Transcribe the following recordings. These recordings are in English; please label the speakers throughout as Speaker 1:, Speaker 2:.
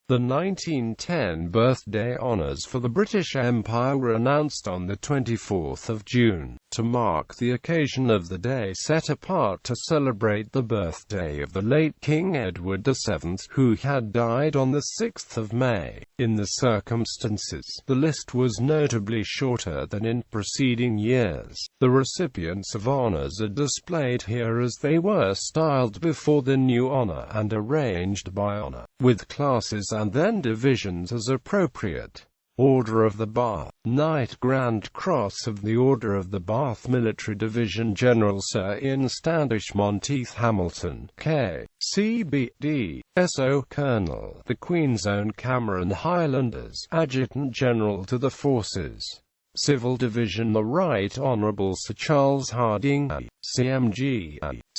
Speaker 1: The 1910 birthday honours for the British Empire were announced on the 24th of June, to mark the occasion of the day set apart to celebrate the birthday of the late King Edward VII, who had died on the 6th of May. In the circumstances, the list was notably shorter than in preceding years. The recipients of honours are displayed here as they were styled before the new honour and arranged by honour, with classes and then divisions as appropriate. Order of the Bath. Knight Grand Cross of the Order of the Bath Military Division General Sir Ian Standish Monteith Hamilton, K.C.B. D.S.O. Colonel, the Queen's Own Cameron Highlanders, Adjutant General to the Forces. Civil Division the Right Honourable Sir Charles Harding, CMG,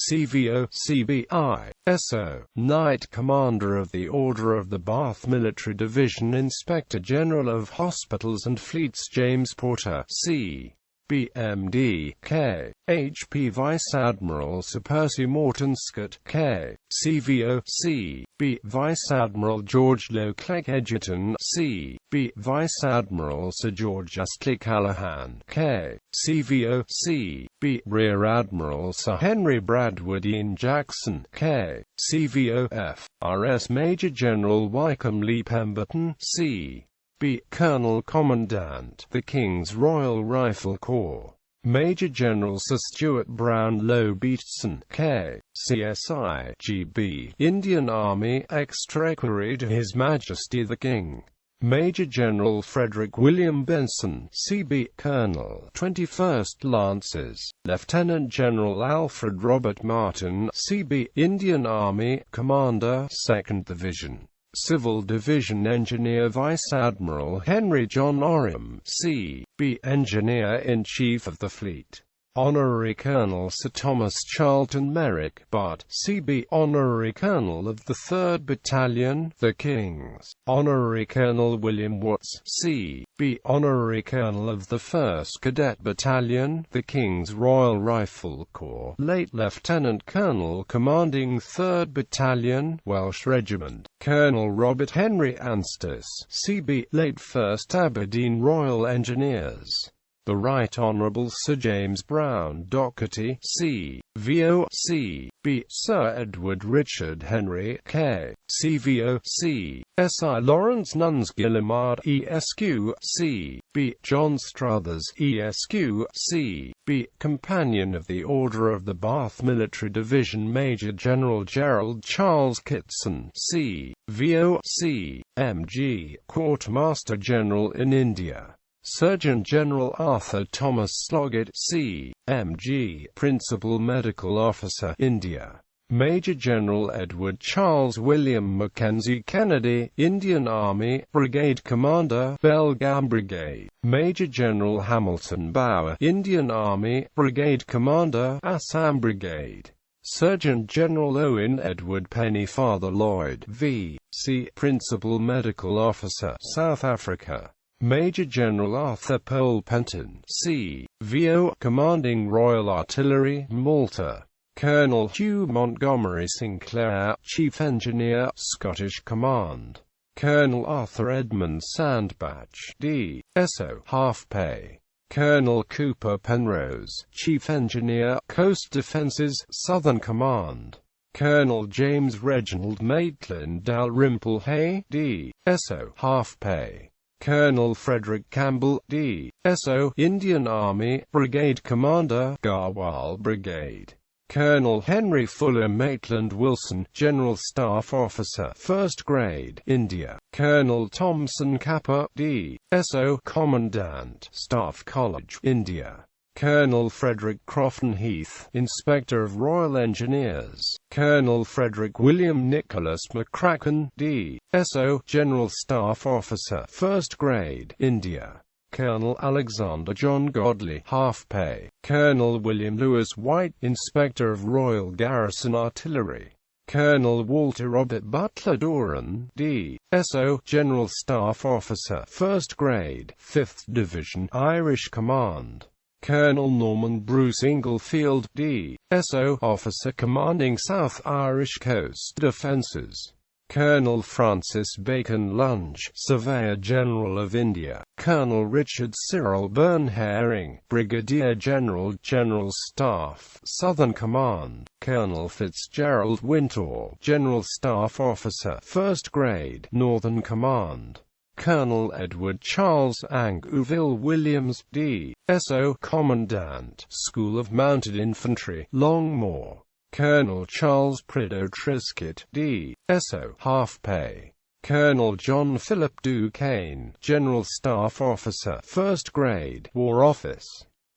Speaker 1: CVO, CBI, SO, Knight Commander of the Order of the Bath Military Division Inspector General of Hospitals and Fleets James Porter, C. BMD, K. HP Vice Admiral Sir Percy Morton Scott, K. CVO, C. B. Vice Admiral George Leclerc Edgerton, C. B. Vice Admiral Sir George Astley Callaghan, K. CVO, C. B. Rear Admiral Sir Henry Bradwardine Jackson, K. CVO, F. RS Major General Wycombe Lee Pemberton, C. B. Colonel Commandant, the King's Royal Rifle Corps. Major General Sir Stuart Brownlow Beatson, K. CSI, GB, Indian Army Extra-Equerry to His Majesty the King. Major General Frederick William Benson, CB, Colonel, 21st Lancers. Lieutenant General Alfred Robert Martin, CB, Indian Army, Commander, 2nd Division. Civil Division Engineer Vice Admiral Henry John Oram, C.B. Engineer-in-Chief of the Fleet. Honorary Colonel Sir Thomas Charlton Merrick, Bart, C.B. Honorary Colonel of the 3rd Battalion, the King's. Honorary Colonel William Watts, C.B. Honorary Colonel of the 1st Cadet Battalion, the King's Royal Rifle Corps. Late Lieutenant Colonel commanding 3rd Battalion, Welsh Regiment. Colonel Robert Henry Anstis, C.B. Late 1st Aberdeen Royal Engineers. The Right Honourable Sir James Brown Docherty, C.V.O. C.B. Sir Edward Richard Henry, K. C.V.O. C.S.I. Lawrence Nuns Gillimard, E.S.Q. C.B. John Struthers, E.S.Q. C.B. Companion of the Order of the Bath Military Division Major General Gerald Charles Kitson, C.V.O. C.M.G. Quartermaster General in India. Surgeon General Arthur Thomas Sloggett, C.M.G. Principal Medical Officer, India. Major General Edward Charles William Mackenzie Kennedy, Indian Army, Brigade Commander, Belgaum Brigade. Major General Hamilton Bower, Indian Army, Brigade Commander, Assam Brigade. Surgeon General Owen Edward Pennyfather Lloyd, V.C. Principal Medical Officer, South Africa. Major General Arthur Pole Penton, C.V.O. Commanding Royal Artillery, Malta. Colonel Hugh Montgomery Sinclair, Chief Engineer, Scottish Command. Colonel Arthur Edmund Sandbach, D.S.O. Half Pay. Colonel Cooper Penrose, Chief Engineer, Coast Defences, Southern Command. Colonel James Reginald Maitland Dalrymple Hay, D.S.O. Half Pay. Colonel Frederick Campbell, D.S.O. Indian Army, Brigade Commander, Garhwal Brigade. Colonel Henry Fuller Maitland Wilson, General Staff Officer, 1st Grade, India. Colonel Thomson Kappa, D.S.O. Commandant, Staff College, India. Colonel Frederick Crofton Heath, Inspector of Royal Engineers. Colonel Frederick William Nicholas McCracken, D.S.O. General Staff Officer, 1st Grade, India. Colonel Alexander John Godley, Half Pay. Colonel William Lewis White, Inspector of Royal Garrison Artillery. Colonel Walter Robert Butler Doran, D.S.O. General Staff Officer, 1st Grade, 5th Division, Irish Command. Colonel Norman Bruce Inglefield, D.S.O. Officer Commanding South Irish Coast Defences. Colonel Francis Bacon Lunge, Surveyor General of India; Colonel Richard Cyril Byrne Herring, Brigadier General, General Staff, Southern Command; Colonel Fitzgerald Wintour, General Staff Officer, 1st Grade, Northern Command; Colonel Edward Charles Anguville Williams, D.S.O., Commandant, School of Mounted Infantry, Longmoor; Colonel Charles Prideaux Triscuit, D.S.O., half pay; Colonel John Philip Duquesne, General Staff Officer, 1st Grade, War Office;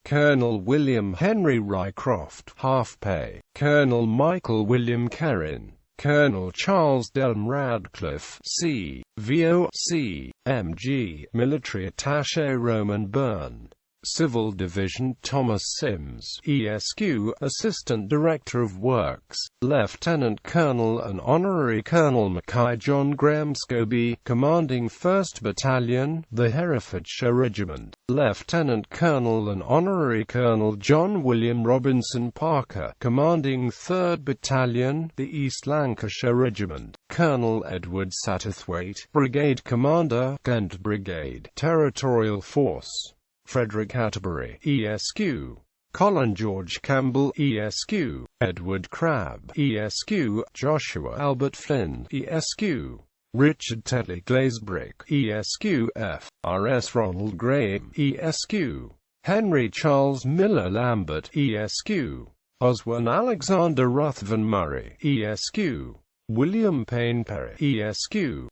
Speaker 1: Colonel William Henry Rycroft, half pay; Colonel Michael William Kerrin; Colonel Charles Delm Radcliffe, C.V.O.C., M.G., Military Attaché Roman Byrne; Civil Division Thomas Sims, ESQ, Assistant Director of Works; Lieutenant Colonel and Honorary Colonel Mackay John Graham Scobie, commanding 1st Battalion, the Herefordshire Regiment; Lieutenant Colonel and Honorary Colonel John William Robinson Parker, commanding 3rd Battalion, the East Lancashire Regiment; Colonel Edward Satterthwaite, Brigade Commander, Kent Brigade, Territorial Force; Frederick Atterbury, ESQ; Colin George Campbell, ESQ; Edward Crabb, ESQ; Joshua Albert Flynn, ESQ; Richard Tetley Glazebrook, ESQ; F.R.S. Ronald Graham, ESQ; Henry Charles Miller Lambert, ESQ; Oswin Alexander Ruthven Murray, ESQ; William Payne Perry, ESQ.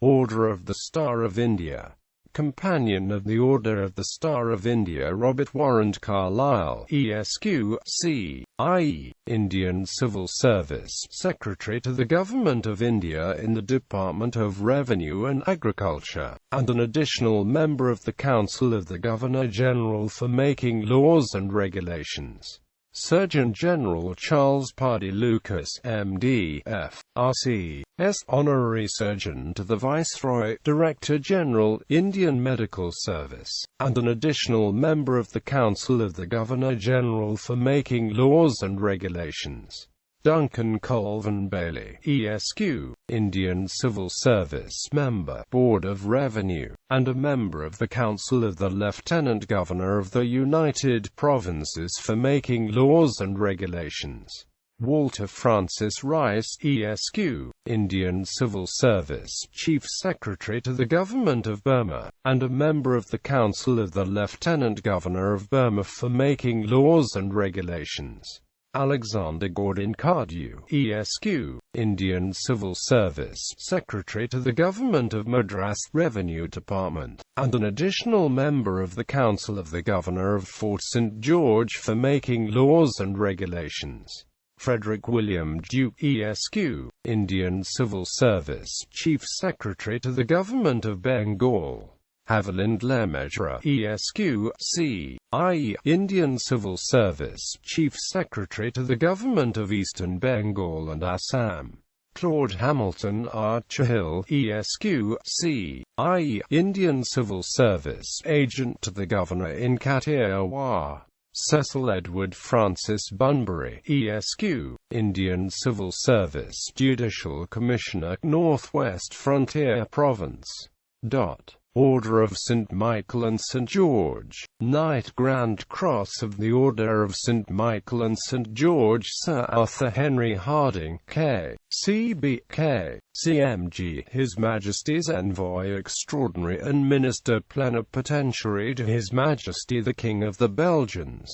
Speaker 1: Order of the Star of India. Companion of the Order of the Star of India Robert Warrant Carlyle, ESQ, C.I.E., Indian Civil Service, Secretary to the Government of India in the Department of Revenue and Agriculture, and an additional member of the Council of the Governor-General for making laws and regulations. Surgeon General Charles Pardee Lucas, M.D., F.R.C.S., Honorary Surgeon to the Viceroy, Director General, Indian Medical Service, and an additional member of the Council of the Governor-General for making laws and regulations. Duncan Colvin Bailey, ESQ, Indian Civil Service Member, Board of Revenue, and a member of the Council of the Lieutenant Governor of the United Provinces for making laws and regulations. Walter Francis Rice, ESQ, Indian Civil Service, Chief Secretary to the Government of Burma, and a member of the Council of the Lieutenant Governor of Burma for making laws and regulations. Alexander Gordon Cardew, ESQ, Indian Civil Service, Secretary to the Government of Madras Revenue Department, and an additional member of the Council of the Governor of Fort St. George for making laws and regulations. Frederick William Duke, ESQ, Indian Civil Service, Chief Secretary to the Government of Bengal. Haviland Lemaitre, ESQ, C.I.E., Indian Civil Service, Chief Secretary to the Government of Eastern Bengal and Assam. Claude Hamilton Archerhill, ESQ, C.I.E., Indian Civil Service, Agent to the Governor in Kathiawar. Cecil Edward Francis Bunbury, ESQ, Indian Civil Service, Judicial Commissioner, Northwest Frontier Province. Order of St. Michael and St. George, Knight Grand Cross of the Order of St. Michael and St. George Sir Arthur Henry Harding, K.C.B.K., CMG, His Majesty's Envoy Extraordinary and Minister Plenipotentiary to His Majesty the King of the Belgians.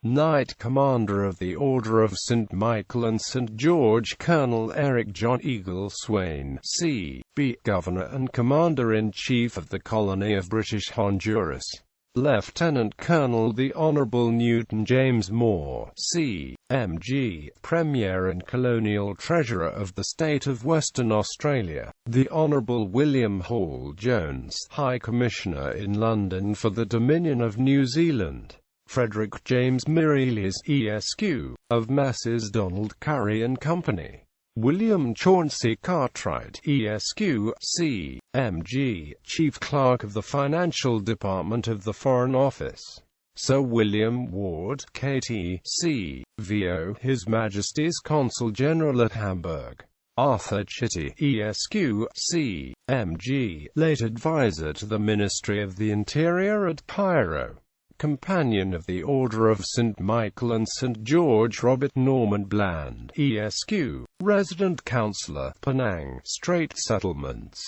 Speaker 1: Knight Commander of the Order of St. Michael and St. George Colonel Eric John Eagle Swain, C.B. Governor and Commander-in-Chief of the Colony of British Honduras. Lieutenant Colonel the Honourable Newton James Moore, C.M.G., Premier and Colonial Treasurer of the State of Western Australia. The Honourable William Hall Jones, High Commissioner in London for the Dominion of New Zealand. Frederick James Mireles, ESQ, of Messrs. Donald Curry and Company. William Chauncey Cartwright, ESQ, C.M.G., Chief Clerk of the Financial Department of the Foreign Office. Sir William Ward, KT, C.V.O., His Majesty's Consul General at Hamburg. Arthur Chitty, ESQ, C. M.G., late advisor to the Ministry of the Interior at Cairo. Companion of the Order of St. Michael and St. George. Robert Norman Bland, ESQ, resident councillor, Penang Strait Settlements.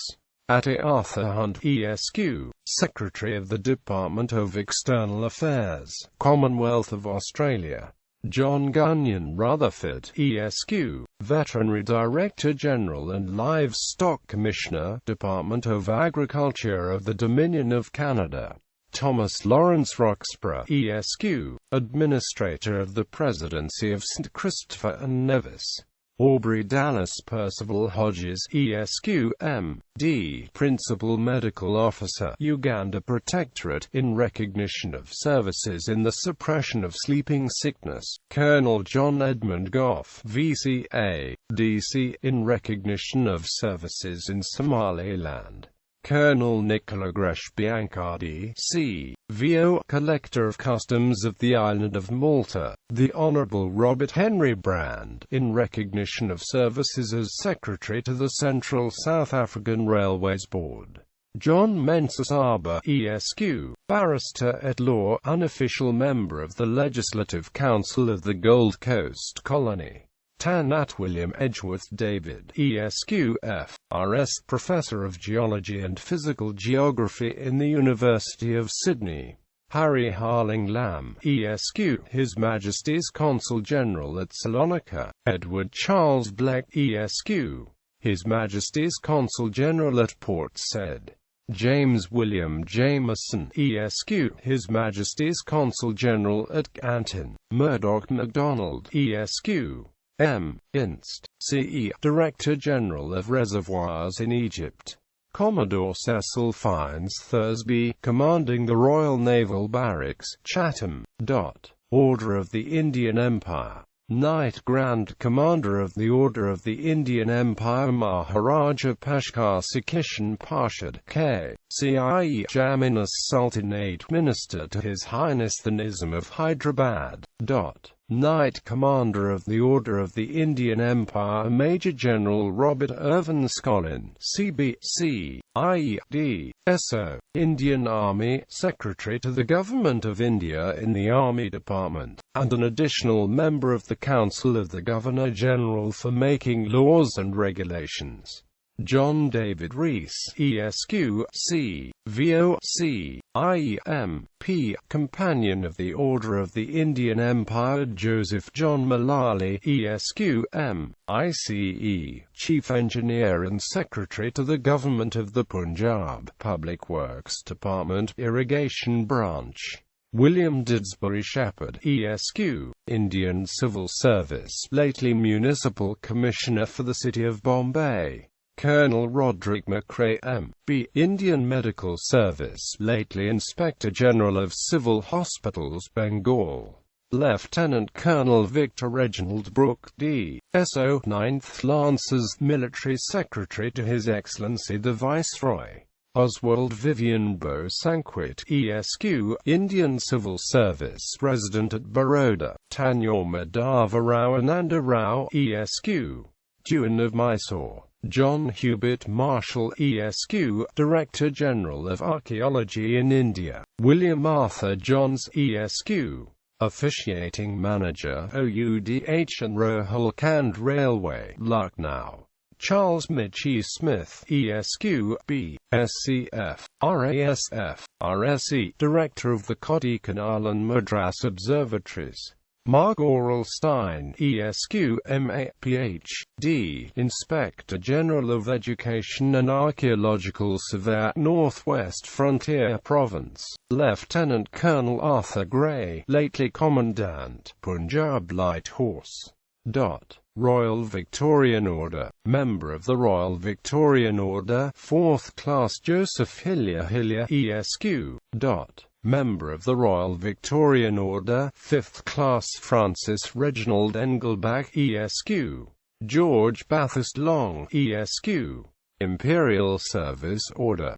Speaker 1: Atty Arthur Hunt, ESQ, Secretary of the Department of External Affairs, Commonwealth of Australia. John Gunyan Rutherford, ESQ, Veterinary Director General and Livestock Commissioner, Department of Agriculture of the Dominion of Canada. Thomas Lawrence Roxburgh, ESQ, Administrator of the Presidency of St. Christopher and Nevis. Aubrey Dallas Percival Hodges, ESQ, M.D., Principal Medical Officer, Uganda Protectorate, in recognition of services in the suppression of sleeping sickness. Colonel John Edmund Goff, VCA, DC, in recognition of services in Somaliland. Colonel Nicola Gresh Biancardi, C.V.O., Collector of Customs of the Island of Malta. The Honourable Robert Henry Brand, in recognition of services as Secretary to the Central South African Railways Board. John Mensah-Saba, ESQ, Barrister at Law, unofficial member of the Legislative Council of the Gold Coast Colony. Tanat William Edgeworth David, ESQ, F.R.S., Professor of Geology and Physical Geography in the University of Sydney. Harry Harling Lamb, ESQ, His Majesty's Consul General at Salonika. Edward Charles Black, ESQ, His Majesty's Consul General at Port Said. James William Jameson, ESQ, His Majesty's Consul General at Canton. Murdoch MacDonald, ESQ, M. Inst. CE, Director General of Reservoirs in Egypt. Commodore Cecil Fiennes Thursby, commanding the Royal Naval Barracks, Chatham. Order of the Indian Empire. Knight Grand Commander of the Order of the Indian Empire Maharaja Pashkar Sikhishan Parshad, K.C.I.E. Jaminus Sultanate Minister to His Highness the Nizam of Hyderabad. Knight Commander of the Order of the Indian Empire Major General Robert Irvin Scollin, CBC, IED, SO, Indian Army, Secretary to the Government of India in the Army Department, and an additional member of the Council of the Governor-General for making laws and regulations. John David Rees, ESQ, C.V.O. C.I.E.M.P., Companion of the Order of the Indian Empire Joseph John Mullally, ESQ, M.I.C.E., Chief Engineer and Secretary to the Government of the Punjab Public Works Department, Irrigation Branch. William Didsbury Shepherd, ESQ, Indian Civil Service, lately Municipal Commissioner for the City of Bombay. Colonel Roderick McRae, M.B., Indian Medical Service, lately Inspector General of Civil Hospitals, Bengal. Lieutenant Colonel Victor Reginald Brooke, D.S.O., 9th Lancers, Military Secretary to His Excellency the Viceroy. Oswald Vivian Bosanquet, ESQ, Indian Civil Service, Resident at Baroda. Tanyor Madhava Rao Ananda Rao, ESQ, Dewan of Mysore. John Hubert Marshall, ESQ, Director General of Archaeology in India. William Arthur Johns, ESQ, Officiating Manager, OUDH and Rohilkhand Railway, Lucknow. Charles Mitchie Smith, ESQ, B. SCF, RASF, RSE, Director of the Kodaikanal and Madras Observatories. Mark Orlstein, ESQ, MA, Ph.D., Inspector General of Education and Archaeological Survey, Northwest Frontier Province. Lieutenant Colonel Arthur Gray, lately Commandant, Punjab Light Horse. Royal Victorian Order, Member of the Royal Victorian Order, 4th Class Joseph Hillier, ESQ. Member of the Royal Victorian Order, 5th Class Francis Reginald Engelbach, ESQ. George Bathurst Long, ESQ. Imperial Service Order.